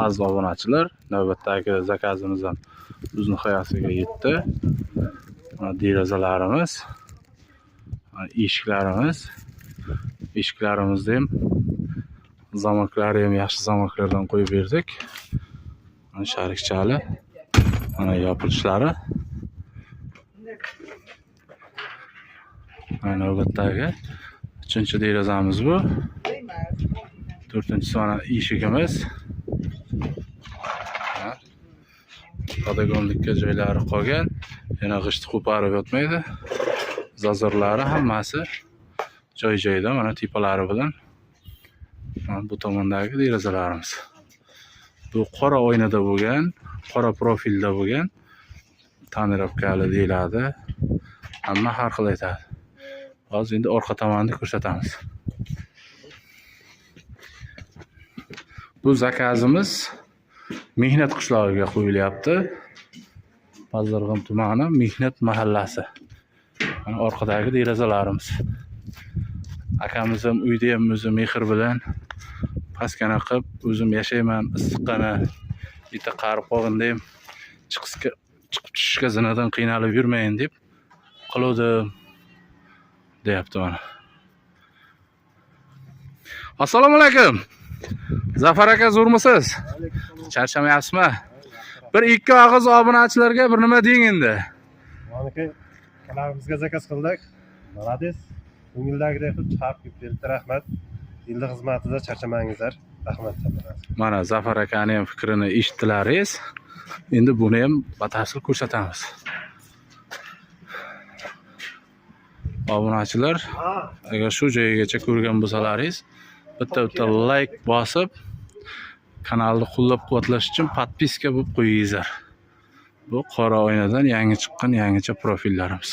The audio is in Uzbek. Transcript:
Aziz obunachilar, navbatdagi zakazimiz ham o'z nihoyasiga yetdi. Derazalarimiz, eshiklarimizni ham zamoklari ham yaxshi zamoklardan qo'yib berdik. Sharikchali mana yopilishlari. Navbatdagi 3-chi derazamiz bu. 4-chi mana eshigimiz. Podagonlikka joylari qolgan. Yana g'isht qo'parib yotmaydi. Zazorlari hammasi joy-joyida, mana tepalari bilan. Bu tomondagi derazalarimiz. Bu qora oynada bo'lgan, qora profilda bo'lgan tonirovkali deyiladi. Hamma har xil aytadi. Hozir endi orqa tomonni ko'rsatamiz. Bu zakazimiz Mehnat qishlog'iga qo'yilyapti. Pazarg'am tumani Mehnat mahallasi. Mana orqadagi derazalarimiz. Akamiz ham uyda ham o'zi mehr bilan paskana qilib, o'zim yashayman, issiqqina, bitta qarib qolganda ham chiqib tushishga zinadan qiynalib yurmayin deb qiluvdim deyapti mana. Assalomu alaykum. Zafar aka, zo'rmisiz? Charchamayapsizmi? Bir ikki og'iz obunachilarga bir nima deng endi. Maniki kanalimizga zakaz qildik. Молодец. Ko'ngildagidek qilib chiqarib kelibdi. Rahmat. Yilda xizmatida charchamangizlar. Rahmat. Mana Zafar akaning ham fikrini eshitdilaringiz. Endi buni ham batafsil ko'rsatamiz. Obunachilar, agar shu joyigacha ko'rgan bo'lsalaringiz, bitta like bosib, kanalni qo'llab-quvvatlash uchun podpiska bo'lib qo'yingizlar. Bu qora oynadan yangi chiqqan yangicha profillarimiz.